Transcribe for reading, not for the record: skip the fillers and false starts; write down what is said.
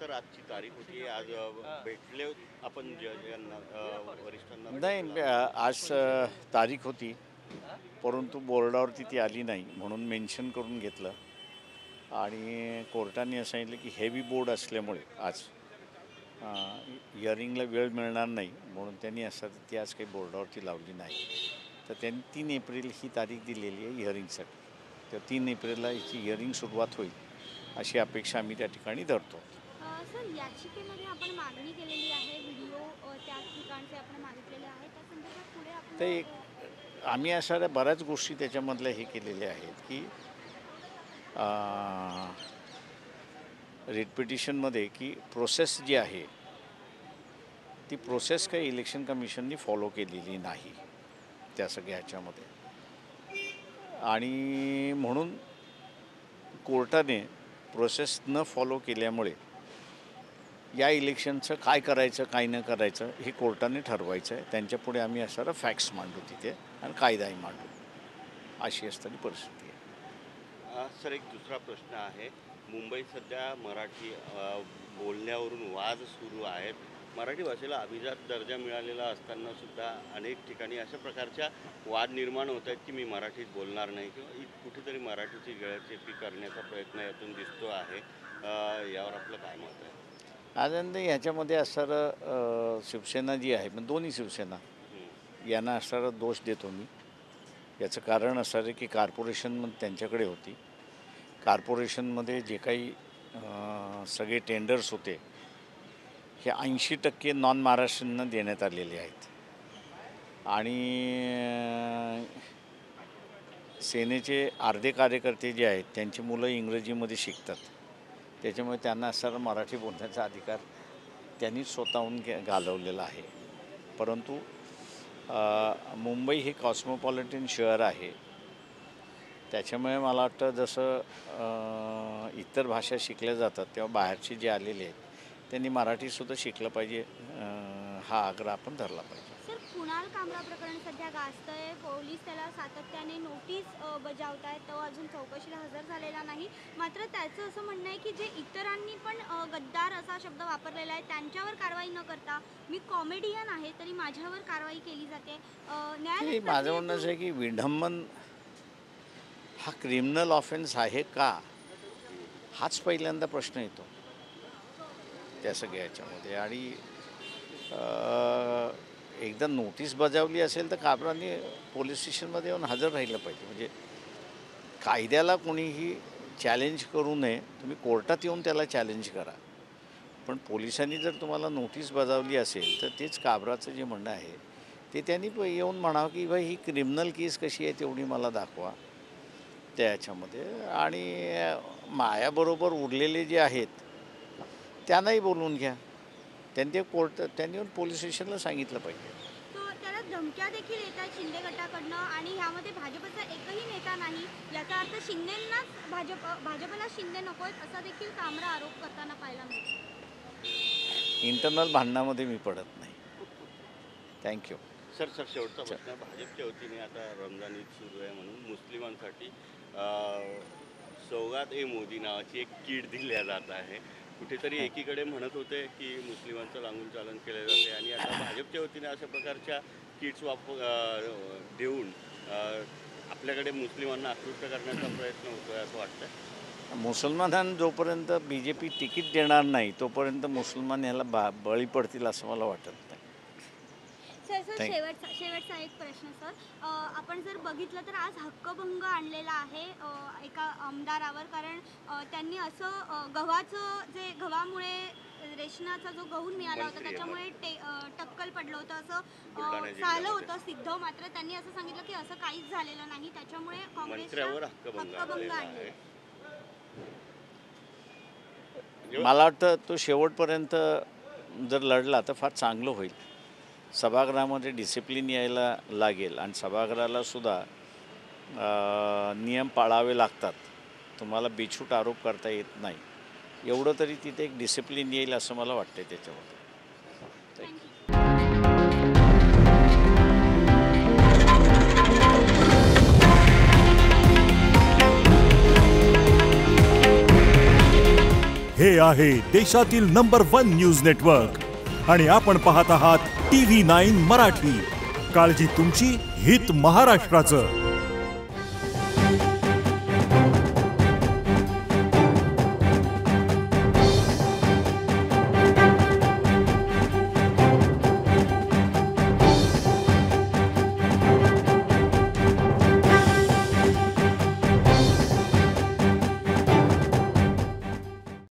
Sir आजची तारीख होती, आज भेटले आपण यांना वरिष्ठांना नाही आज तारीख होती, परंतु बोर्डावरती ती आली नाही म्हणून मेन्शन करून घेतलं आणि कोर्टाने असं सांगितलं की हेवी बोर्ड असल्यामुळे आज हिअरिंगला वेळ मिळणार नाही म्हणून त्यांनी असं ती आज काही बोर्डावरती लावली नाही. तर त्यांनी 3 एप्रिल ही तारीख दिलेली आहे हिअरिंगसाठी. तर 3 एप्रिलला याची हिअरिंग सुरुवात होईल अशी अपेक्षा आम्ही त्या ठिकाणी धरतो. सर, याचिकेमध्ये आपण मागणी केलेली आहे, व्हिडिओ त्या ठिकाणचे आपण मागितलेले आहे, त्या संदर्भात पुढे आपण तर एक आम्ही अशा बऱ्याच गोष्टी त्याच्यामधल्या हे केलेल्या आहेत की रिट पिटिशनमध्ये की प्रोसेस जी आहे ती प्रोसेस काही इलेक्शन कमिशननी फॉलो केलेली नाही त्या सगळ्या ह्याच्यामध्ये आणि म्हणून कोर्टाने प्रोसेस न फॉलो केल्यामुळे या इलेक्शनचं काय करायचं काय न करायचं हे कोर्टाने ठरवायचं आहे. त्यांच्यापुढे आम्ही असणारा फॅक्ट्स मांडू तिथे आणि कायदाही मांडू अशी असताना परिस्थिती आहे. सर एक दुसरा प्रश्न आहे, मुंबईत सध्या मराठी बोलण्यावरून वाद सुरू आहेत. मराठी भाषेला अभिजात दर्जा मिळालेला असताना सुद्धा अनेक ठिकाणी अशा प्रकारच्या वाद निर्माण होत आहेत की मी मराठीत बोलणार नाही किंवा कुठेतरी मराठीची गळचेपी करण्याचा प्रयत्न यातून दिसतो आहे. यावर आपलं काय मत आहे? आनंद ह्याच्यामध्ये असणारं शिवसेना जी आहे पण दोन्ही शिवसेना यांना असणारा दोष देतो मी. याचं कारण असं आहे की कॉर्पोरेशन त्यांच्याकडे होती. कॉर्पोरेशनमध्ये जे काही सगळे टेंडर्स होते हे 80% नॉन महाराष्ट्रीयांना देण्यात आलेले आहेत आणि सेनेचे अर्धे कार्यकर्ते जे आहेत त्यांची मुलं इंग्रजीमध्ये शिकतात. त्याच्यामुळे त्यांना असणारा मराठी बोलण्याचा अधिकार त्यांनी स्वतःहून घालवलेला आहे. परंतु मुंबई हे कॉस्मोपॉलिटन शहर आहे, त्याच्यामुळे मला वाटतं जसं इतर भाषा शिकल्या जातात तेव्हा बाहेरचे जे आलेले आहेत त्यांनी मराठीसुद्धा शिकलं पाहिजे हा आग्रह आपण धरला पाहिजे. सर, कुणाल कामरा प्रकरण सध्या गाजतंय, पोलीस त्याला सातत्याने नोटीस बजावत आहेत, तो अजून चौकशीला हजर झालेला नाही. मात्र त्याचं असं म्हणणं आहे की जे इतरांनी पण गद्दार असा शब्द वापरलेला आहे त्यांच्यावर कारवाई न करता मी कॉमेडियन आहे तरी माझ्यावर कारवाई केली जाते. माझं म्हणणं असं आहे की विडंबन हा क्रिमिनल ऑफेन्स आहे का हाच पहिल्यांदा प्रश्न येतो त्या सगळ्या ह्याच्यामध्ये. आणि एकदा नोटीस बजावली असेल तर काबरांनी पोलीस स्टेशनमध्ये येऊन हजर राहिलं पाहिजे. म्हणजे कायद्याला कोणीही चॅलेंज करू नये, तुम्ही कोर्टात येऊन त्याला चॅलेंज करा. पण पोलिसांनी जर तुम्हाला नोटीस बजावली असेल तर तेच काबराचं जे म्हणणं आहे ते त्यांनी येऊन म्हणावं की भाई ही क्रिमिनल केस कशी आहे तेवढी मला दाखवा त्या ह्याच्यामध्ये. आणि मायाबरोबर उरलेले जे आहेत त्यांनाही बोलवून घ्या. त्यांनी पोलीस स्टेशनला सांगितलं पाहिजे. त्याला धमक्या देखील येतात शिंदे गटाकडनं आणि ह्यामध्ये भाजपचा एकही नेता नाही. याचा अर्थ शिंदेंनाच भाजपला शिंदे नको आहेत असा देखील कामरा आरोप करताना पाहायला मिळतो. इंटरनल भांडणामध्ये मी पडत नाही. थँक्यू. सर शेवटचा प्रश्न, भाजपच्या वतीने आता रमजान ईद सुरू आहे म्हणून मुस्लिमांसाठी सौगात ए मोदी नावाची एक किट दिल्या जात आहे. कुठेतरी एकीकडे म्हणत होते की मुस्लिमांचं लागून चालन केलं जाते आणि आता भाजपच्या वतीने अशा प्रकारच्या किट्स देऊन आपल्याकडे मुस्लिमांना आकृष्ट करण्याचा प्रयत्न होतो आहे असं वाटतं. मुसलमानांना जोपर्यंत BJP तिकीट देणार नाही तोपर्यंत मुसलमान याला बळी पडतील असं मला वाटत नाही. सर, शेवटचा एक प्रश्न सर, आपण जर बघितलं तर आज हक्कभंग आणलेला आहे एका आमदारावर, कारण त्यांनी असं गव्हामुळे रेशनाचा जो गहू मिळाला होता त्याच्यामुळे टक्कल पडलं होतं असं झालं होतं सिद्ध. मात्र त्यांनी असं सांगितलं की असं काहीच झालेलं नाही, त्याच्यामुळे काँग्रेसवर हक्कभंग आणले. मला वाटतं तो शेवटपर्यंत जर लढला तर फार चांगलं होईल. सभागृहामध्ये डिसिप्लिन यायला लागेल आणि सभागृहाला सुद्धा नियम पाळावे लागतात. तुम्हाला बेछूट आरोप करता येत नाही. एवढं तरी तिथे एक डिसिप्लिन येईल असं मला वाटतं त्याच्यामध्ये. हे आहे देशातील नंबर 1 न्यूज नेटवर्क आणि आपण पाहत आहात TV9 मराठी. काळजी तुमची, हित महाराष्ट्राचं.